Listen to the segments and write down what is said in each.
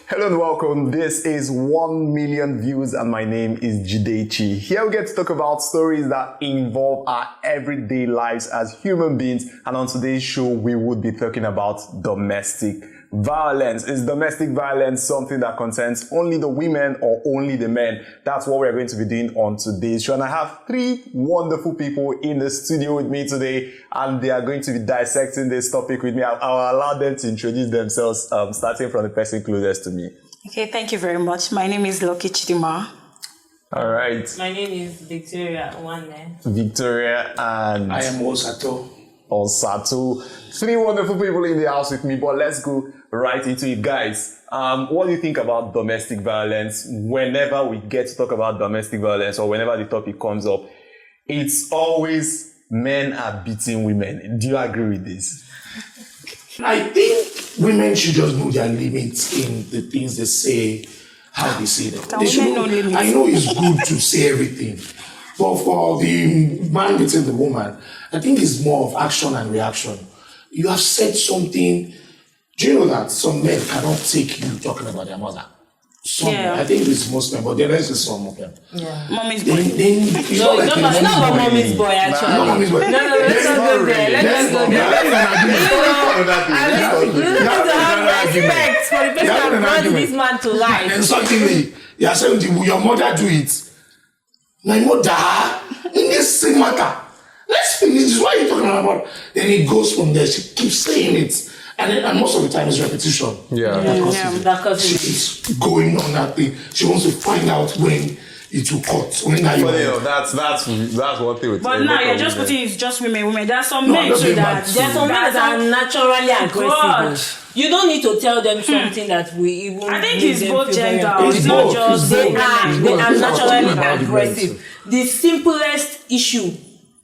Hello and welcome. This is 1 million views and my name is Jidechi. Here we get to talk about stories that involve our everyday lives as human beings, and on today's show we would be talking about domestic violence. Is domestic violence something that concerns only the women or only the men? That's what we're going to be doing on today's show, and I have three wonderful people in the studio with me today, and they are going to be dissecting this topic with me. I'll allow them to introduce themselves, starting from the person closest to me. Okay, thank you very much. My name is Loki Chidima. All right. My name is Victoria Wanne. Victoria and I am Osato. Three wonderful people in the house with me, but let's go right into it, guys. What do you think about domestic violence? Whenever we get to talk about domestic violence or whenever the topic comes up, it's always men are beating women. Do you agree with this? I think women should just know their limits in the things they say, how they say them. They should know, I know it's good to say everything, but for the man beating the woman, I think it's more of action and reaction. You have said something. Do you know that some men cannot take you talking about their mother? Some, I think it's most men, but there is some of them. Yeah. Mommy's boy. It's not about mommy's boy, actually. Not mommy's boy. No, let's not go there. Let's go there. You need to have respect for the person that brought this man to life. And suddenly, you are saying, will your mother do it? My mother, in this same matter. Let's finish this. What are you talking about? Then it goes from there. She keeps saying it. And most of the time it's repetition. She's going on that thing. She wants to find out when it will cut. When that's one thing with. But now you're just putting it's just women. There are some men too that there are some men that are naturally aggressive. You don't need to tell them something that we even. I think it's both gender. It's not just they are naturally aggressive. The simplest issue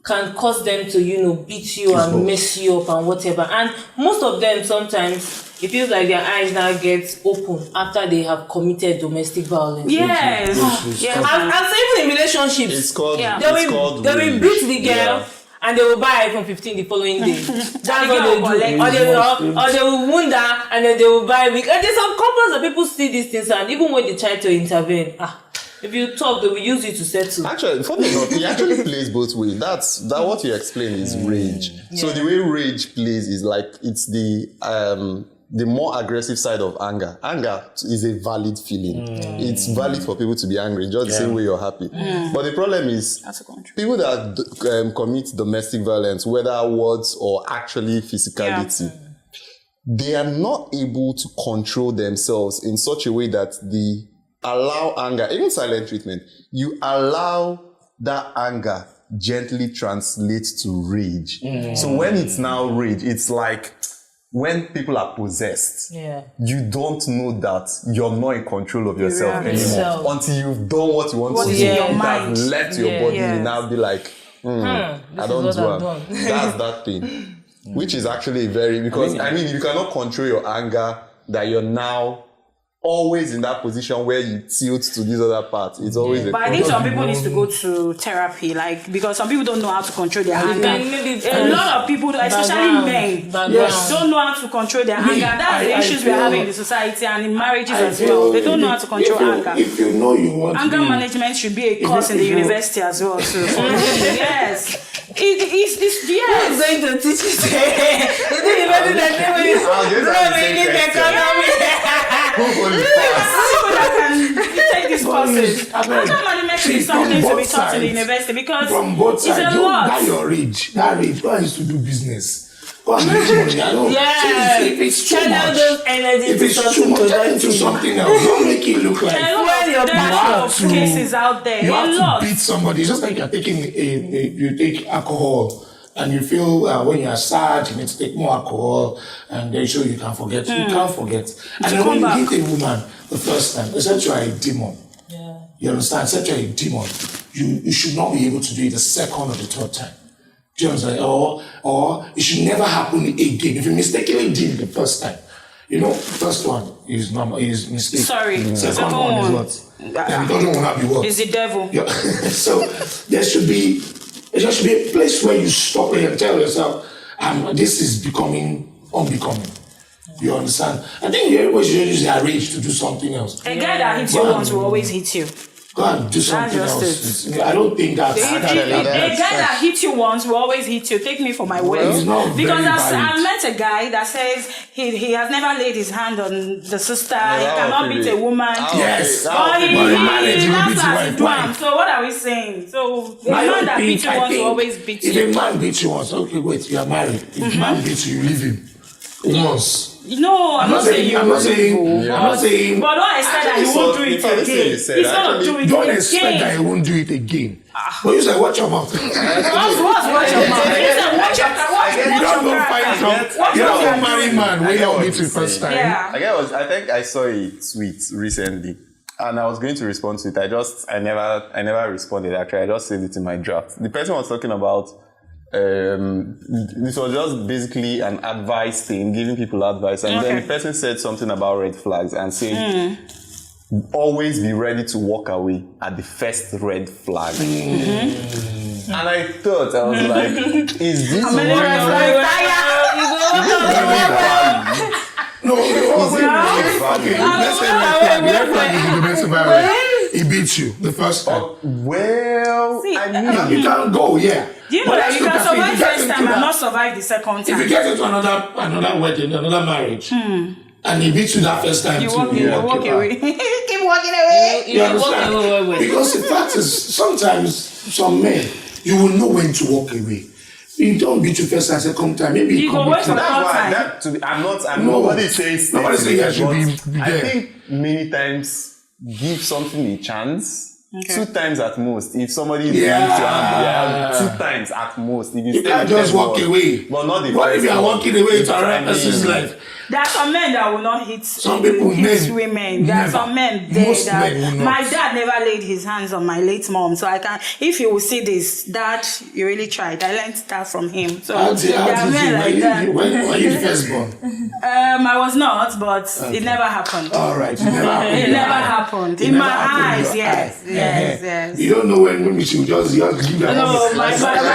can cause them to, beat you and mess you up and whatever. And most of them, sometimes, it feels like their eyes now get open after they have committed domestic violence. Yes. And even in relationships, they will beat the girl and they will buy iPhone 15 the following day. That's what they do. Or they will wound her and then they will buy wig. And there's some couples that people see these things, and even when they try to intervene, if you talk, they will use you to settle. Actually, funny enough, he actually plays both ways. That what you explain is rage. Yeah. So the way rage plays is like it's the more aggressive side of anger. Anger is a valid feeling. It's valid for people to be angry, just the same way you're happy. But the problem is people that commit domestic violence, whether words or actually physicality, they are not able to control themselves in such a way that they allow anger, even silent treatment, you allow that anger gently translate to rage. So when it's now rage, it's like when people are possessed, you don't know that you're not in control of yourself anymore until you've done what you want to do. You have left your body, you now be like, I don't do it. That's that thing. Which is actually because you cannot control your anger, that you're now always in that position where you tilt to this other part. It's always But I think some people need to go to therapy, because some people don't know how to control their anger. A lot of people, especially men, don't know how to control their anger. That's the issues we're having in the society and in marriages as well. They don't know how to control anger. If you know you want anger management should be a course in the university as well. So yes. It's Who's going to teach you? You didn't even take this courses. Anger management is something to be taught in the university because from both sides, it's a lot. That rage, go and used to do business. Go and make money. I know. If it's too much, turn into something else. Don't make it look like there are a lot of cases out there. You have to beat somebody. It's just like you're taking you take alcohol. And you feel when you are sad, you need to take more alcohol, and they show you can forget. You can't forget. And then when you hit a woman the first time, except you are a demon. You understand? Except you are a demon, you should not be able to do it the second or the third time. Do you understand? Or it should never happen again. If you mistakenly did it the first time, first one is normal, is mistake. Sorry. Second one is what? And the third one will not be what? It's the devil. Yeah. So there should be a place where you stop and tell yourself, this is becoming unbecoming. You understand? I think everybody should use their rage to do something else. A guy that hits you once will always hit you. Go and do something else. I don't think that's... A guy that hits you once will always hit you. Take me for my word. Because I've met a guy that says he has never laid his hand on the sister. He cannot beat a woman. Yes. But he laughs at the drum. So what are we saying? So a man that beats you once will always beat you. If a man beats you once, okay, wait, you are married. If a man beats you, you leave him. Once. No, I'm not saying. I'm not saying. But don't expect that he won't do it again. He's gonna do it again. Don't expect that he won't do it again. But you say, watch your mouth. What's watch your mouth? You said watch your mouth. You don't go find some. You don't go marry man when you meet the first time. Yeah. I think I saw a tweet recently, and I was going to respond to it. I never responded. Actually, I just saved it in my draft. The person was talking about. This was just basically an advice thing, giving people advice, and then the person said something about red flags and saying, always be ready to walk away at the first red flag. And I thought, I was like, is this real? No, okay, let's say red flag is the domestic violence. He beats you the first time. I mean, you can't go, yeah. Do you know that you can survive first time and not survive the second time? If you get into another wedding, another marriage, and he beats you that first time, you walk away. Keep walking away. You understand? Because the fact is, sometimes some men, you will know when to walk away. You don't beat you first and second time. Maybe you go wait for the third time. Nobody says I should be there. I think many times give something a chance. 2 times at most. If somebody is willing to handle, 2 times at most. If you can't just walk away. But not the what if you are walking away to another person's life? There are some men that will not hit some people hit women. There are some men there that my dad never laid his hands on my late mom. So I can if you will see this, Dad, you really tried. I learned that from him. So there are men like that. When were you first born? I was not, but it never happened. All right, it never happened. It never happened. In my eyes, yes. You don't know when we should just give that. No, my brother.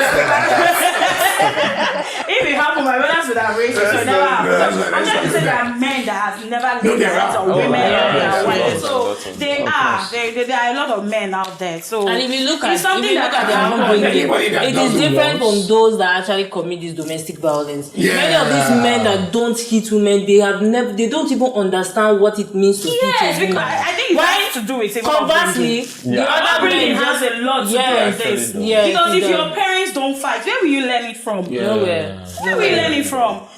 If it happened, my brothers would have raised it, so it never happened. I'm trying to say there are men that have never laid hands on women. So there are a lot of men out there. So and if you look at their upbringing, it is different from those that actually commit this domestic violence. Many of these men that don't hit women, they don't even understand what it means to hit a woman. I think it has to do with it. Conversely, the other upbringing has a lot to do with this. Because if your parents don't fight, where will you learn it from? Nowhere. Where will you learn it from?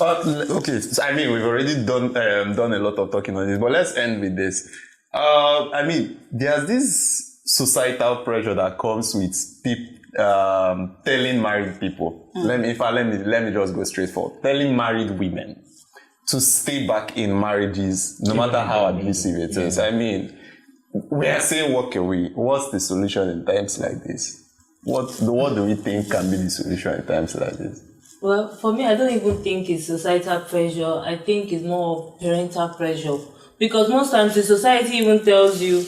Okay, so, I mean, we've already done a lot of talking on this, but let's end with this. I mean, there's this societal pressure that comes with people telling married people. Let me just go straight forward. Telling married women to stay back in marriages, no matter how abusive it is. I mean, we are saying walk away. What's the solution in times like this? What do we think can be the solution in times like this? Well, for me, I don't even think it's societal pressure. I think it's more of parental pressure. Because most times the society even tells you,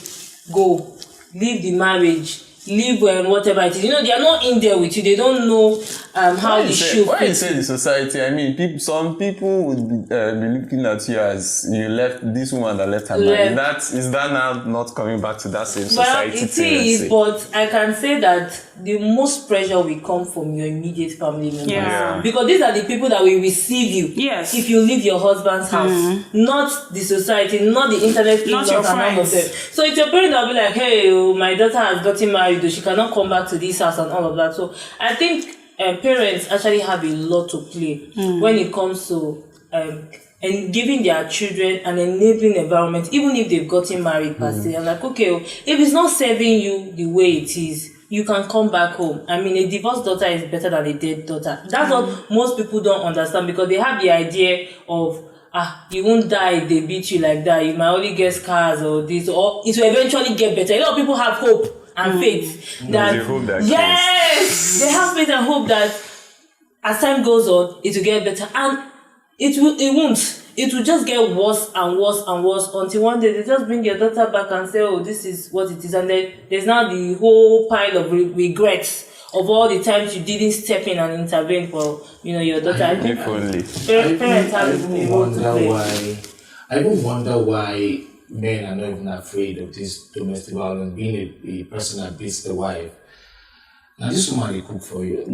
go, leave the marriage, leave whatever it is. You know, they are not in there with you. They don't know how the shoe fits. Why you say the society? I mean, some people would be looking at you as you left this woman that left her man. Is that now not coming back to that same society? Well, it is, but I can say that the most pressure will come from your immediate family members. Yeah. Because these are the people that will receive you. Yes. If you leave your husband's house, not the society, not the internet, not your friends. So it's your parent that will be like, hey, my daughter has gotten married, she cannot come back to this house and all of that. So I think parents actually have a lot to play when it comes to and giving their children an enabling environment, even if they've gotten married per se. I'm like, okay, if it's not serving you the way it is, you can come back home. I mean, a divorced daughter is better than a dead daughter. That's what most people don't understand, because they have the idea of, you won't die if they beat you like that. You might only get scars or this, or it will eventually get better. A lot of people have hope and faith that, yes, they have faith and hope that as time goes on, it will get better. And it won't. It will just get worse and worse and worse until one day they just bring your daughter back and say, oh, this is what it is. And then there's now the whole pile of regrets of all the times you didn't step in and intervene for, your daughter. I think If only. parents have a role to play. I even wonder why men are not even afraid of this domestic violence, being a person that beats the wife. Now, this woman, they cook for you.